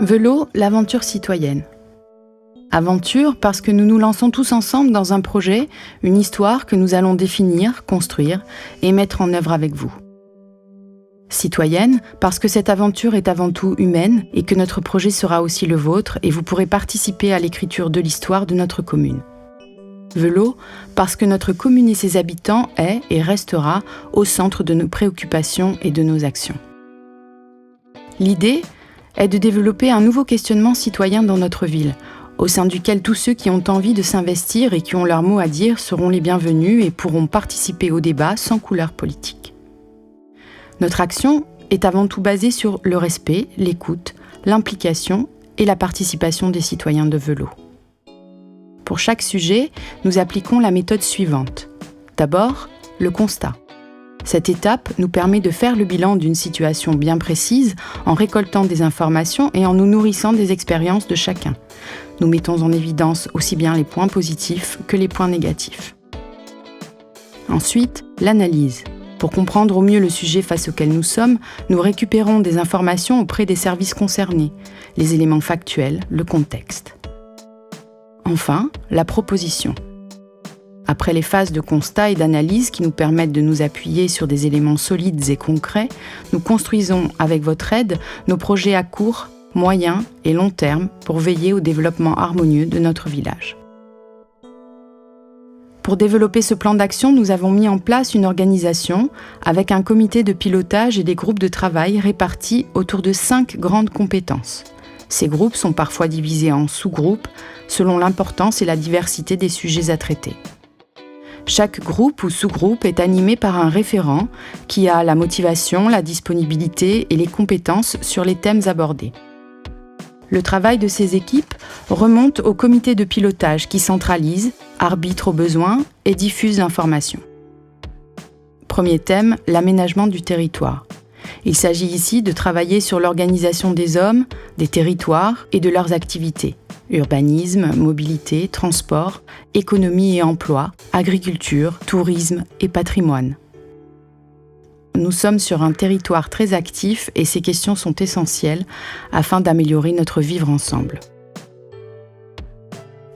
Velo, l'aventure citoyenne. Aventure parce que nous nous lançons tous ensemble dans un projet, une histoire que nous allons définir, construire et mettre en œuvre avec vous. Citoyenne parce que cette aventure est avant tout humaine et que notre projet sera aussi le vôtre et vous pourrez participer à l'écriture de l'histoire de notre commune. Velo parce que notre commune et ses habitants est et restera au centre de nos préoccupations et de nos actions. L'idée est de développer un nouveau questionnement citoyen dans notre ville, au sein duquel tous ceux qui ont envie de s'investir et qui ont leur mot à dire seront les bienvenus et pourront participer au débat sans couleur politique. Notre action est avant tout basée sur le respect, l'écoute, l'implication et la participation des citoyens de Velo. Pour chaque sujet, nous appliquons la méthode suivante. D'abord, le constat. Cette étape nous permet de faire le bilan d'une situation bien précise en récoltant des informations et en nous nourrissant des expériences de chacun. Nous mettons en évidence aussi bien les points positifs que les points négatifs. Ensuite, l'analyse. Pour comprendre au mieux le sujet face auquel nous sommes, nous récupérons des informations auprès des services concernés, les éléments factuels, le contexte. Enfin, la proposition. Après les phases de constat et d'analyse qui nous permettent de nous appuyer sur des éléments solides et concrets, nous construisons avec votre aide nos projets à court, moyen et long terme pour veiller au développement harmonieux de notre village. Pour développer ce plan d'action, nous avons mis en place une organisation avec un comité de pilotage et des groupes de travail répartis autour de 5 grandes compétences. Ces groupes sont parfois divisés en sous-groupes selon l'importance et la diversité des sujets à traiter. Chaque groupe ou sous-groupe est animé par un référent qui a la motivation, la disponibilité et les compétences sur les thèmes abordés. Le travail de ces équipes remonte au comité de pilotage qui centralise, arbitre au besoin et diffuse l'information. Premier thème, l'aménagement du territoire. Il s'agit ici de travailler sur l'organisation des hommes, des territoires et de leurs activités. Urbanisme, mobilité, transport, économie et emploi, agriculture, tourisme et patrimoine. Nous sommes sur un territoire très actif et ces questions sont essentielles afin d'améliorer notre vivre ensemble.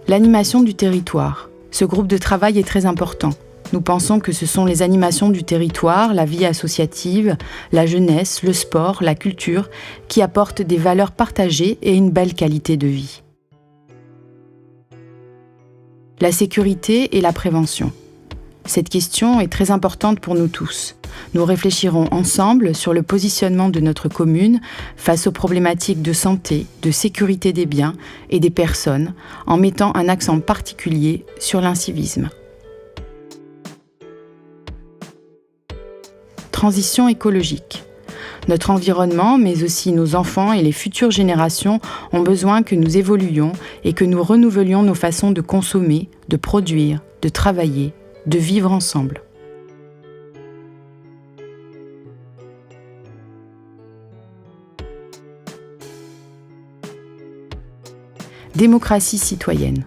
L'animation du territoire. Ce groupe de travail est très important. Nous pensons que ce sont les animations du territoire, la vie associative, la jeunesse, le sport, la culture qui apportent des valeurs partagées et une belle qualité de vie. La sécurité et la prévention. Cette question est très importante pour nous tous. Nous réfléchirons ensemble sur le positionnement de notre commune face aux problématiques de santé, de sécurité des biens et des personnes, en mettant un accent particulier sur l'incivisme. Transition écologique. Notre environnement, mais aussi nos enfants et les futures générations ont besoin que nous évoluions et que nous renouvelions nos façons de consommer, de produire, de travailler, de vivre ensemble. Démocratie citoyenne.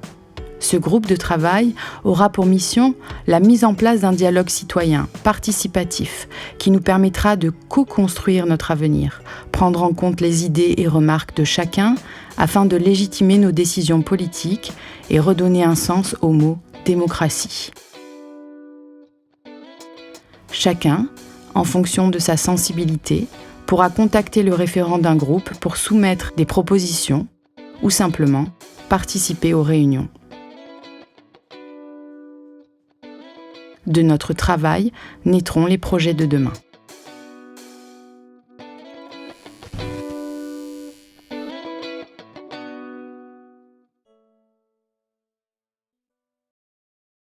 Ce groupe de travail aura pour mission la mise en place d'un dialogue citoyen participatif qui nous permettra de co-construire notre avenir, prendre en compte les idées et remarques de chacun afin de légitimer nos décisions politiques et redonner un sens au mot démocratie. Chacun, en fonction de sa sensibilité, pourra contacter le référent d'un groupe pour soumettre des propositions ou simplement participer aux réunions. De notre travail naîtront les projets de demain.